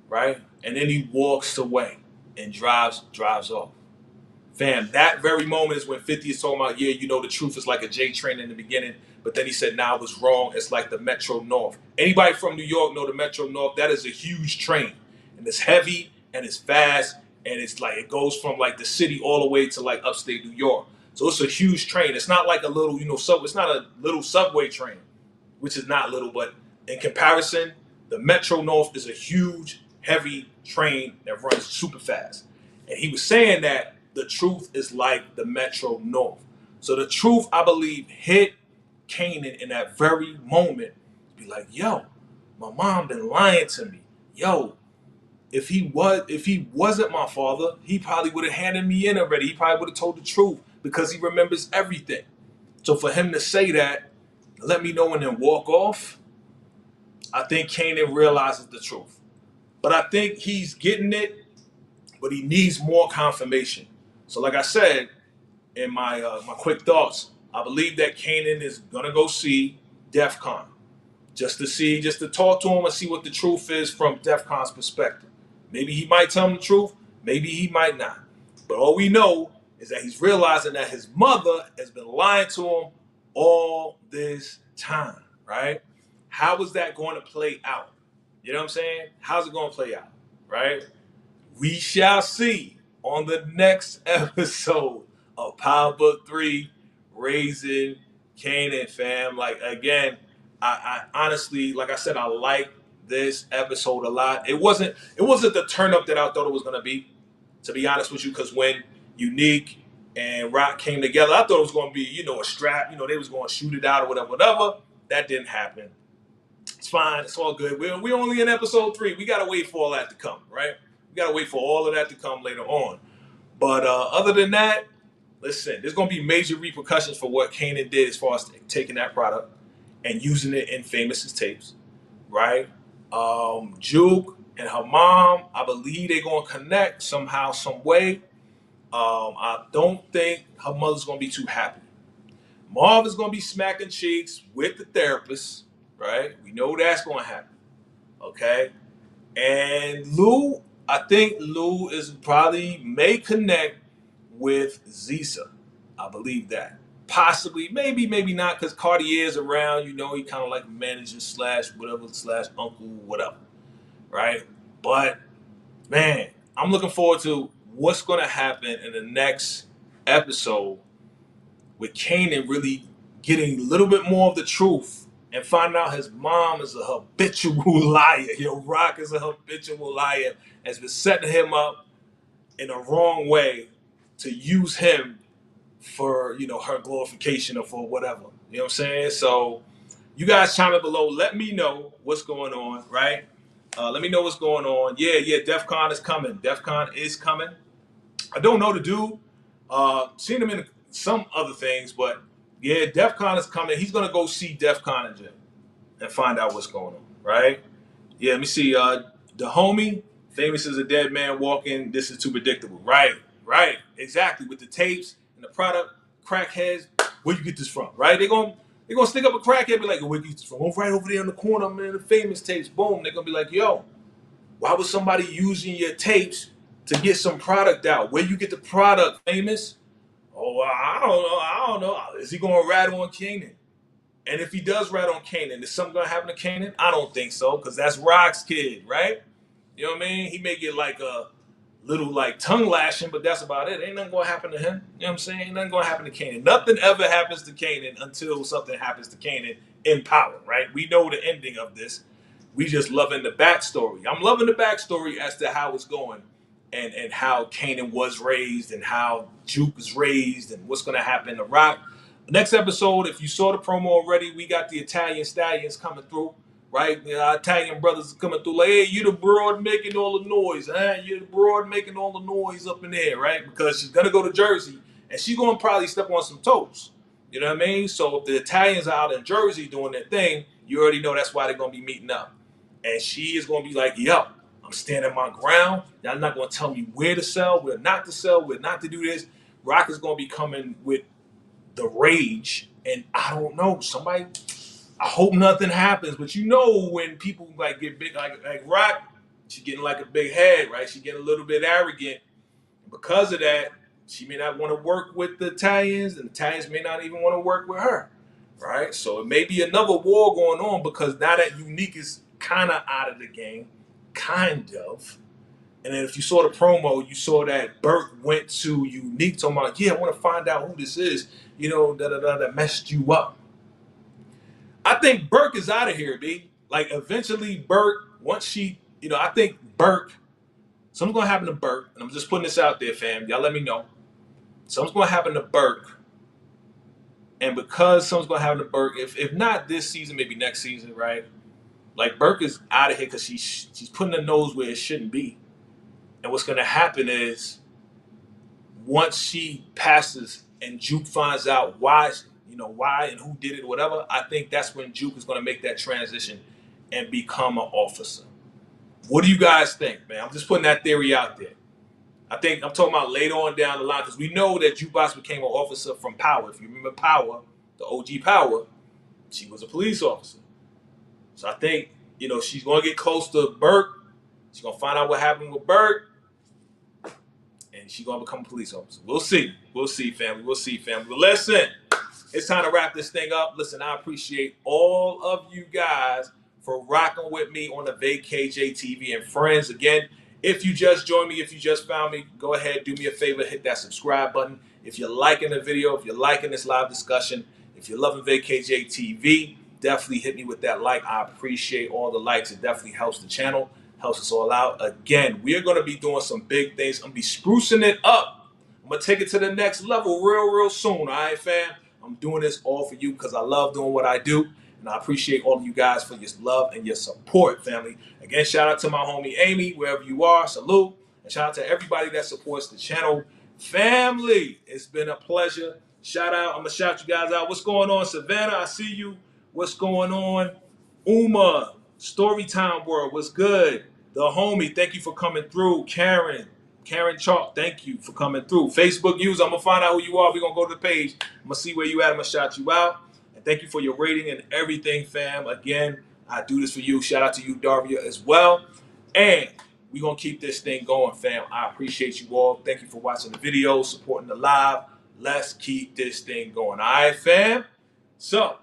Right? And then he walks away and drives off. Fam, that very moment is when 50 is talking about, yeah, you know, the truth is like a J train in the beginning, but then he said, nah, I was wrong. It's like the Metro North. Anybody from New York know the Metro North? That is a huge train. And it's heavy and it's fast. And it's like, it goes from like the city all the way to like upstate New York. So it's a huge train. It's not like a little, you know, it's not a little subway train, which is not little, but in comparison, the Metro North is a huge, heavy train that runs super fast. And he was saying that the truth is like the Metro North. So the truth, I believe, hit Kanan in that very moment. Be like, yo, my mom been lying to me. Yo, if he wasn't my father, he probably would have handed me in already. He probably would have told the truth because he remembers everything. So for him to say that, let me know and then walk off, I think Kanan realizes the truth. But I think he's getting it, but he needs more confirmation. So like I said in my quick thoughts, I believe that Kanan is gonna go see DEF CON just to talk to him and see what the truth is from DEF CON's perspective. Maybe he might tell him the truth, maybe he might not. But all we know is that he's realizing that his mother has been lying to him all this time, right? How is that going to play out? You know what I'm saying? How's it going to play out, right? We shall see on the next episode of Power Book 3, Raising Kanan, fam. Like, again, I honestly, like I said, I like this episode a lot. It wasn't the turn up that I thought it was gonna be, to be honest with you, because when Unique and Rock came together, I thought it was gonna be, a strap, they was gonna shoot it out or whatever. That didn't happen. It's fine, it's all good. We're only in episode 3. We gotta wait for all that to come, right? We gotta wait for all of that to come later on. But other than that, listen, there's gonna be major repercussions for what Kanan did as far as taking that product and using it in Famous's tapes, right? Juke and her mom, I believe they're gonna connect somehow, some way. I don't think her mother's gonna be too happy. Marv is gonna be smacking cheeks with the therapist, right? We know that's gonna happen, okay? And Lou, I think Lou is probably may connect with Zisa. I believe that. Possibly, maybe not, because Cartier's around, he kind of like manager slash whatever slash uncle, whatever. Right? But man, I'm looking forward to what's gonna happen in the next episode with Kanan really getting a little bit more of the truth and finding out his mom is a habitual liar. Rock is a habitual liar, has been setting him up in a wrong way to use him for, her glorification or for whatever. You know what I'm saying? So you guys chime in below. Let me know what's going on, right? Let me know what's going on. Yeah, DEF CON is coming. DEF CON is coming. I don't know the dude. Seen him in some other things, but yeah, DEF CON is coming. He's going to go see DEF CON in jail and find out what's going on, right? Yeah, let me see. The homie, Famous as a dead man walking. This is too predictable. Right. Exactly. With the tapes and the product, crackheads, where you get this from, right? They're gonna stick up a crackhead, be like, where you get this from? Oh, right over there in the corner, man, the Famous tapes. Boom. They're gonna be like, yo, why was somebody using your tapes to get some product out? Where you get the product, Famous? Oh, I don't know. Is he gonna rat on Kanan? And if he does rat on Kanan, is something gonna happen to Kanan? I don't think so, because that's Rock's kid, right? You know what I mean? He may get like a little like tongue lashing, but that's about it. Ain't nothing gonna happen to him. You know what I'm saying? Ain't nothing gonna happen to Kanan. Nothing ever happens to Kanan until something happens to Kanan in power, right? We know the ending of this. We just loving the backstory. I'm loving the backstory as to how it's going and how Kanan was raised and how Juke was raised and what's gonna happen to Rock. Next episode, if you saw the promo already, we got the Italian stallions coming through, right? Our Italian brothers coming through like, hey, you the broad making all the noise, huh? You the broad making all the noise up in there, right? Because she's going to go to Jersey, and she's going to probably step on some toes. You know what I mean? So if the Italians are out in Jersey doing their thing, you already know that's why they're going to be meeting up. And she is going to be like, yo, I'm standing my ground. Y'all not going to tell me where to sell, where not to sell, where not to do this. Rock is going to be coming with the rage, and I don't know, somebody, I hope nothing happens, but when people like get big, like Rock, she getting like a big head, right? She getting a little bit arrogant. Because of that, she may not want to work with the Italians, and the Italians may not even want to work with her, right? So it may be another war going on, because now that Unique is kind of out of the game, kind of. And then if you saw the promo, you saw that Burke went to Unique talking about, yeah, I want to find out who this is, that messed you up. I think Burke is out of here, B. Like, eventually Burke, once she, I think Burke, something's going to happen to Burke, and I'm just putting this out there, fam. Y'all let me know. Something's going to happen to Burke. And because something's going to happen to Burke, if not this season, maybe next season, right? Like, Burke is out of here because she's putting her nose where it shouldn't be. And what's going to happen is, once she passes and Juke finds out why and who did it or whatever, I think that's when Juke is going to make that transition and become an officer. What do you guys think, man? I'm just putting that theory out there. I think I'm talking about later on down the line, because we know that Jukebox became an officer from Power. If you remember Power, the OG Power, she was a police officer. So I think, she's going to get close to Burt. She's going to find out what happened with Burt, and she's going to become a police officer. We'll see. We'll see, family. We'll see, family. But listen, it's time to wrap this thing up. Listen, I appreciate all of you guys for rocking with me on the VACAY-JTV. And friends, again, if you just joined me, if you just found me, go ahead, do me a favor, hit that subscribe button. If you're liking the video, if you're liking this live discussion, if you're loving VACAY-JTV, definitely hit me with that like. I appreciate all the likes. It definitely helps the channel, helps us all out. Again, we are going to be doing some big things. I'm going to be sprucing it up. I'm going to take it to the next level real soon. All right, fam? I'm doing this all for you because I love doing what I do. And I appreciate all of you guys for your love and your support, family. Again, shout out to my homie Amy, wherever you are. Salute. And shout out to everybody that supports the channel. Family, it's been a pleasure. Shout out. I'm going to shout you guys out. What's going on, Savannah? I see you. What's going on? Uma, Storytime World, what's good? The homie, thank you for coming through. Karen Chalk, thank you for coming through. Facebook user, I'm going to find out who you are. We're going to go to the page. I'm going to see where you at. I'm going to shout you out. And thank you for your rating and everything, fam. Again, I do this for you. Shout out to you, Daria, as well. And we're going to keep this thing going, fam. I appreciate you all. Thank you for watching the video, supporting the live. Let's keep this thing going. All right, fam? So,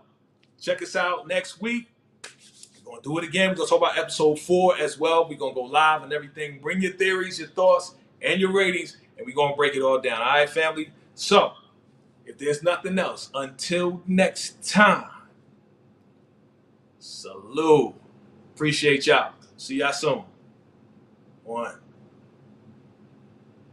check us out next week. We're going to do it again. We're going to talk about episode 4 as well. We're going to go live and everything. Bring your theories, your thoughts, and your ratings, and we're going to break it all down. All right, family? So, if there's nothing else, until next time, salute. Appreciate y'all. See y'all soon. 1.